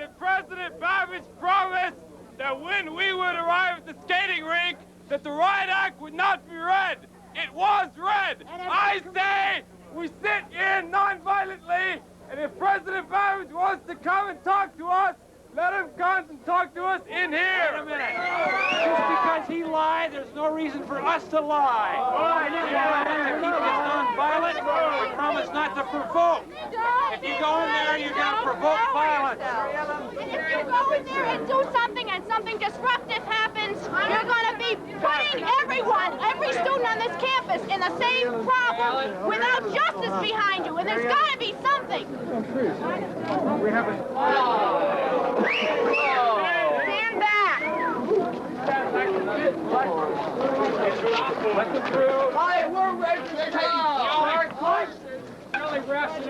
that President Babbage promised that when we would arrive at the skating rink, that the riot act would not be read. It was read. I say we sit in non-violently, and if President Babbage wants to come and talk to us, let him come and talk to us in here. Wait a minute. Just because he lied, there's no reason for us to lie. We promise to keep this non-violent. We promise not to provoke. If you go in there, you're going to provoke violence. And if you go in there and do something and something disruptive happens, you're going to be putting everyone, every student on this campus in the same problem without justice behind you. And there's got to be something. We haven't... Stand back. Hi, we're ready to take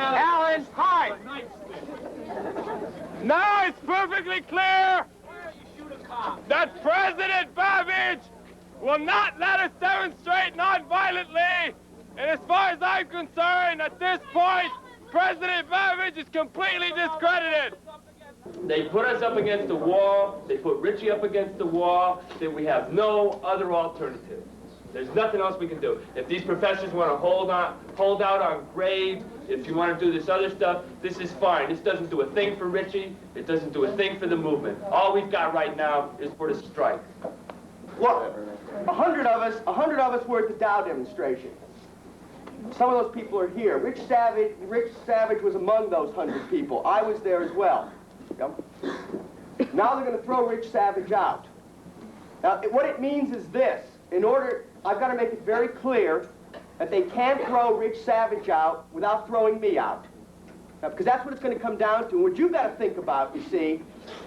Alan, hi. Now it's perfectly clear that President Babbage will not let us demonstrate non-violently. And as far as I'm concerned, at this point, President Babbage is completely discredited. They put us up against the wall. They put Richie up against the wall. Then we have no other alternative. There's nothing else we can do. If these professors want to hold out on grades, if you want to do this other stuff, this is fine. This doesn't do a thing for Richie. It doesn't do a thing for the movement. All we've got right now is for the strike. Look, 100 of us were at the Dow demonstration. Some of those people are here. Rich Savage was among those 100 people. I was there as well. Now they're going to throw Rich Savage out. Now, what it means is this. I've got to make it very clear that they can't throw Rich Savage out without throwing me out. Now, because that's what it's going to come down to. And what you've got to think about, you see,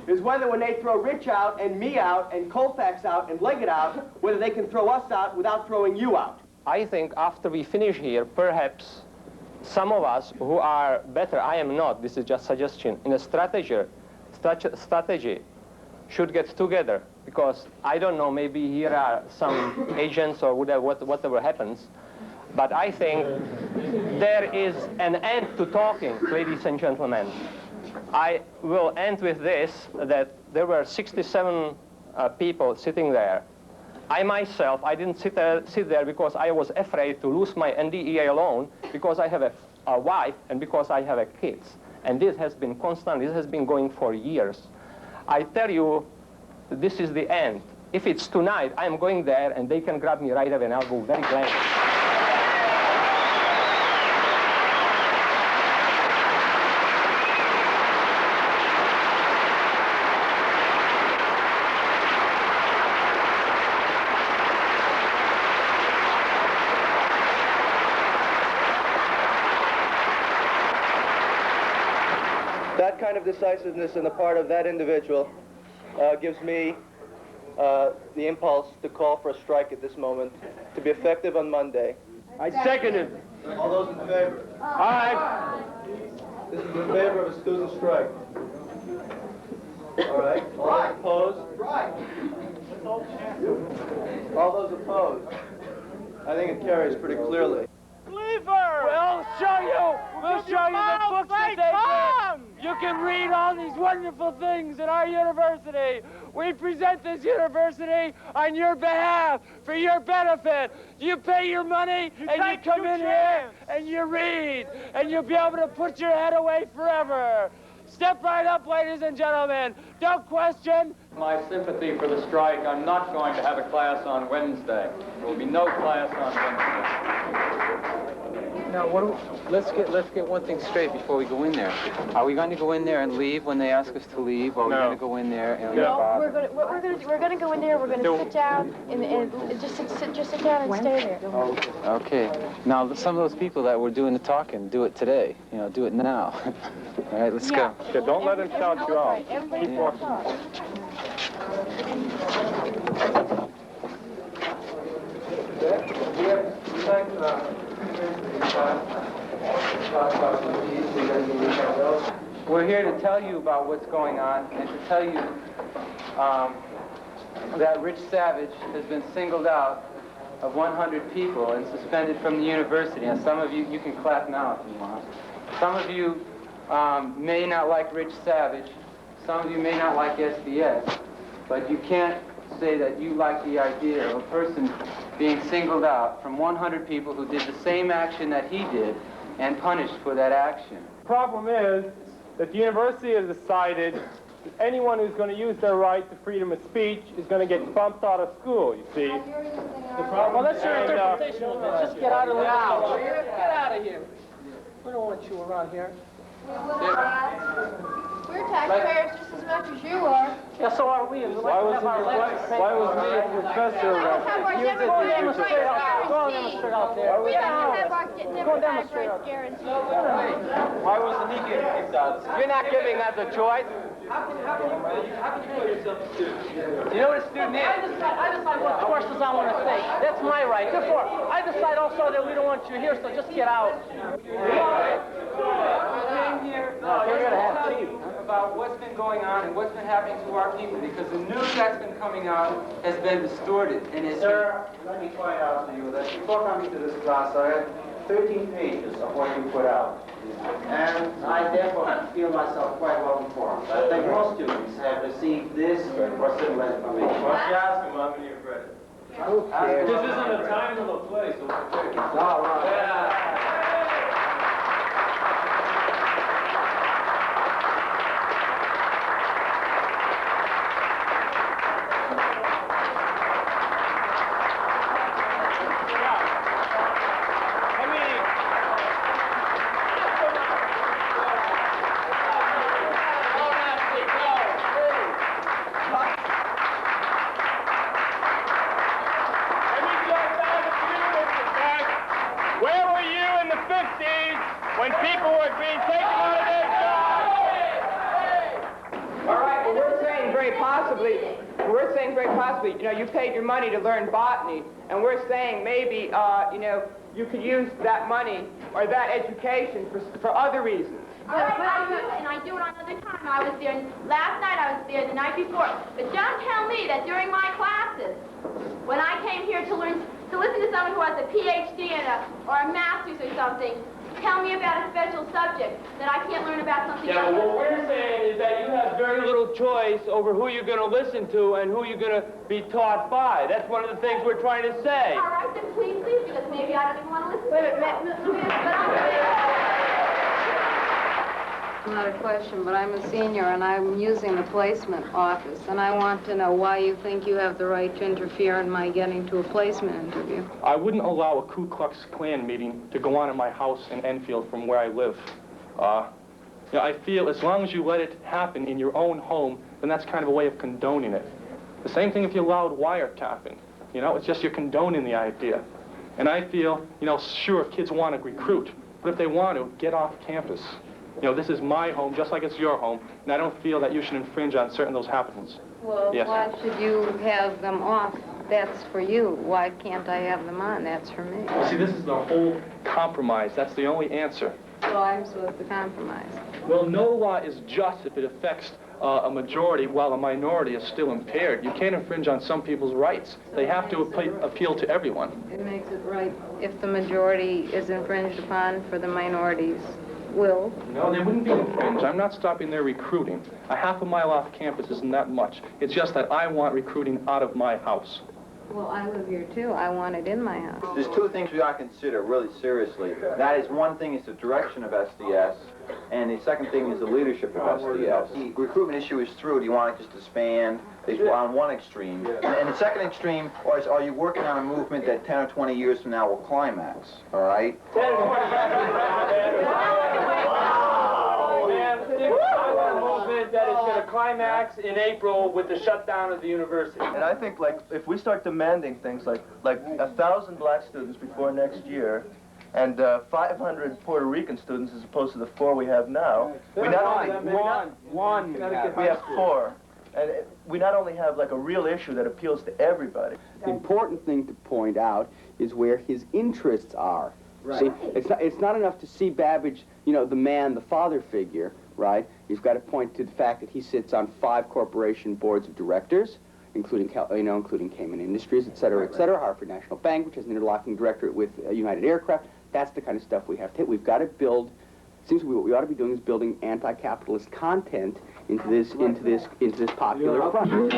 is whether when they throw Rich out and me out and Colfax out and Leggett out, whether they can throw us out without throwing you out. I think after we finish here, perhaps some of us who are better, I am not, this is just suggestion, in a strategy should get together, because I don't know, maybe here are some agents or whatever happens, but I think there is an end to talking, ladies and gentlemen. I will end with this, that there were 67 people sitting there. I myself, I didn't sit there because I was afraid to lose my NDEA loan, because I have a wife and because I have kids. And this has been constant, this has been going for years. I tell you, this is the end. If it's tonight, I'm going there and they can grab me right away and I'll go very gladly. That kind of decisiveness on the part of that individual gives me the impulse to call for a strike at this moment, to be effective on Monday. I second it. All those in favor? Aye. This is in favor of a student strike. All right. All those opposed? Right. All those opposed? I think it carries pretty clearly. Believer! We'll show you the books that they did. You can read all these wonderful things at our university. We present this university on your behalf, for your benefit. You pay your money, and you come in here, and you read, and you'll be able to put your head away forever. Step right up, ladies and gentlemen. Don't question. My sympathy for the strike. I'm not going to have a class on Wednesday. There will be no class on Wednesday. Now, let's get one thing straight before we go in there. Are we going to go in there and leave when they ask us to leave, or are we going to go in there and leave? No, we're going to go in there. We're going to sit down and just sit down and stay there. Okay. Now, some of those people that were doing the talking, do it today. You know, do it now. All right, let's go. Yeah, don't let them shout you out. Keep walking. We're here to tell you about what's going on and to tell you that Rich Savage has been singled out of 100 people and suspended from the university. And some of you can clap now if you want. Some of you may not like Rich Savage. some of you may not like SDS, but you can't say that you like the idea of a person being singled out from 100 people who did the same action that he did and punished for that action. The problem is that the university has decided that anyone who's going to use their right to freedom of speech is going to get bumped out of school, you see. Well, that's your interpretation of it. Just get out of the house. Get out of here. We don't want you around here. We're taxpayers just as much as you are. Yeah, so are we. Why was me a professor? We have our democratic rights guaranteed. We have our democratic rights guaranteed. Why wasn't he getting kicked out? You're not giving us a choice. How can you call yourself a student? You know what a student is? I decide what courses I want to take. That's my right. Therefore, I decide also that we don't want you here, so just get out. Came here to tell you about what's been going on and what's been happening to our people, because the news that's been coming out has been distorted. And it's Sir, let me point out to you that before coming to this class, I read 13 pages of what you put out. And I therefore feel myself quite well informed. I think most students have received this or similar information. Why don't you ask him how many you've read it? This isn't a time nor a place, so we'll take it. All right. When people were being taken out of their jobs. All right, well, we're saying very possibly, you know, you paid your money to learn botany, and we're saying maybe, you know, you could use that money or that education for other reasons. All right, and I do it on other time. I was there last night, I was there the night before. But don't tell me that during my classes, when I came here to learn, to listen to someone who has a PhD or a master's or something, tell me about a special subject that I can't learn about something else. Yeah, but what we're saying is that you have very little choice over who you're going to listen to and who you're going to be taught by. That's one of the things we're trying to say. All right, then please, because maybe I don't even want to listen to it. But I'm Not a question, but I'm a senior and I'm using the placement office, and I want to know why you think you have the right to interfere in my getting to a placement interview. I wouldn't allow a Ku Klux Klan meeting to go on in my house in Enfield from where I live. You know, I feel as long as you let it happen in your own home, then that's kind of a way of condoning it. The same thing if you allowed wiretapping. You know, it's just you're condoning the idea. And I feel, you know, sure, kids want to recruit, but if they want to, get off campus. You know, this is my home, just like it's your home, and I don't feel that you should infringe on certain of those happenings. Well, yes. Why should you have them off? That's for you. Why can't I have them on? That's for me. See, this is the whole compromise. That's the only answer. So I'm supposed to compromise. Well, no law is just if it affects a majority while a minority is still impaired. You can't infringe on some people's rights. They have to appeal to everyone. It makes it right if the majority is infringed upon for the minority's will. No, they wouldn't be infringed. I'm not stopping their recruiting. A half a mile off campus isn't that much. It's just that I want recruiting out of my house. Well, I live here too. I want it in my house. There's two things we ought to consider really seriously. That is, one thing is the direction of SDS, and the second thing is the leadership of SDS. The recruitment issue is through. Do you want it just to disband? It's on one extreme. And the second extreme is, are you working on a movement that 10 or 20 years from now will climax? All right? 10 or 20 movement that is going to climax in April with the shutdown of the university. And I think, like, if we start demanding things like 1,000 black students before next year, and 500 Puerto Rican students as opposed to the 4 we have now, we have 4. And we not only have like a real issue that appeals to everybody. The important thing to point out is where his interests are. Right. See, it's not enough to see Babbage, you know, the man, the father figure, right? You've got to point to the fact that he sits on 5 corporation boards of directors, including Cayman Industries, et cetera, Hartford National Bank, which has an interlocking directorate with United Aircraft. That's the kind of stuff we have to hit. We've got to build It seems to me what we ought to be doing is building anti-capitalist content into this popular front.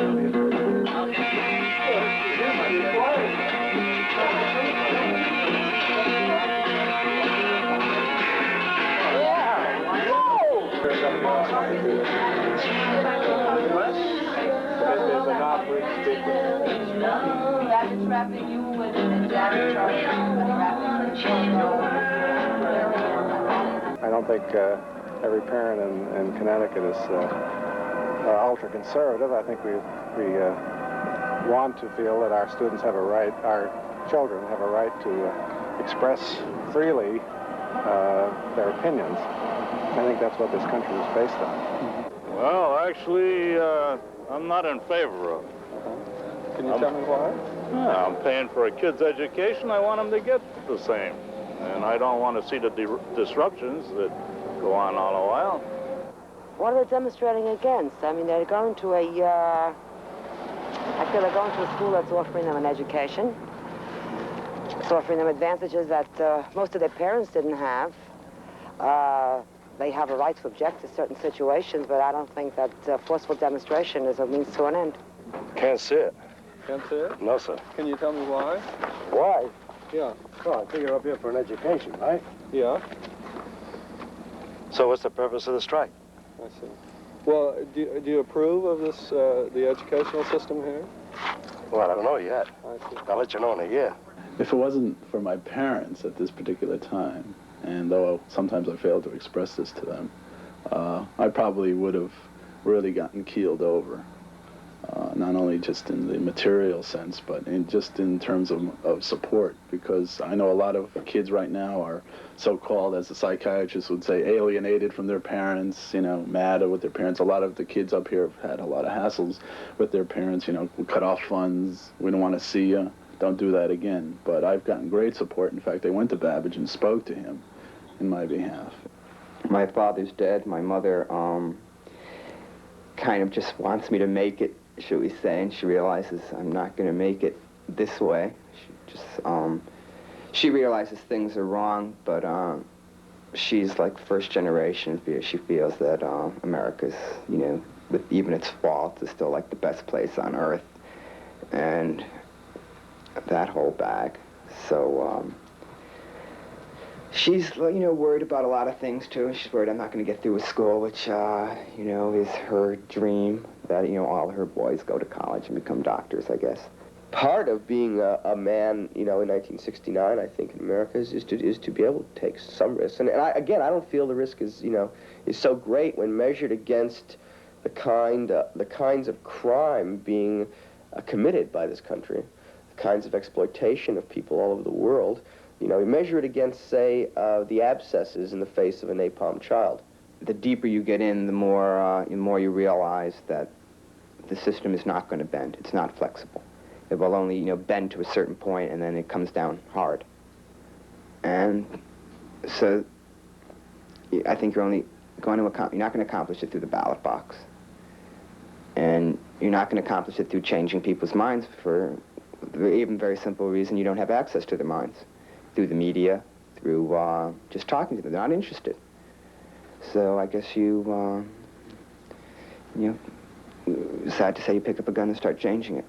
I don't think every parent in Connecticut is ultra-conservative. I think we want to feel that our students have a right, our children have a right to express freely their opinions. I think that's what this country is based on. Well, actually, I'm not in favor of it. Can you tell me why? Yeah, I'm paying for a kid's education. I want them to get the same. And I don't want to see the disruptions that go on all the while. What are they demonstrating against? I mean, they're going to I feel they're going to a school that's offering them an education. It's offering them advantages that most of their parents didn't have. They have a right to object to certain situations, but I don't think that forceful demonstration is a means to an end. Can't see it. Can't see it? No, sir. Can you tell me why? Why? Yeah. Well, I figure I'm here for an education, right? Yeah. So what's the purpose of the strike? I see. Well, do you approve of this, the educational system here? Well, I don't know yet. I see. I'll let you know in a year. If it wasn't for my parents at this particular time, and though sometimes I failed to express this to them, I probably would have really gotten keeled over. Not only just in the material sense, but just in terms of support, because I know a lot of kids right now are so-called, as the psychiatrists would say, alienated from their parents, you know, mad with their parents. A lot of the kids up here have had a lot of hassles with their parents, you know, we cut off funds, we don't want to see you, don't do that again. But I've gotten great support. In fact, I went to Babbage and spoke to him in my behalf. My father's dead. My mother kind of just wants me to make it, should we say, and she realizes I'm not going to make it this way. She realizes things are wrong, but she's like first generation. She feels that America's, you know, with even its faults, is still like the best place on earth, and that whole bag. So she's, you know, worried about a lot of things too. She's worried I'm not going to get through with school, which you know, is her dream, that, you know, all her boys go to college and become doctors, I guess. Part of being a man, you know, in 1969, I think, in America, is to be able to take some risks. And I don't feel the risk is, you know, is so great when measured against the kinds of crime being committed by this country, the kinds of exploitation of people all over the world. You know, you measure it against, say, the abscesses in the face of a napalm child. The deeper you get in, the more you realize that the system is not going to bend. It's not flexible. It will only, you know, bend to a certain point, and then it comes down hard. And so I think you're not going to accomplish it through the ballot box. And you're not going to accomplish it through changing people's minds for the even very simple reason you don't have access to their minds. Through the media, through just talking to them. They're not interested. So I guess you know, sad to say, you pick up a gun and start changing it.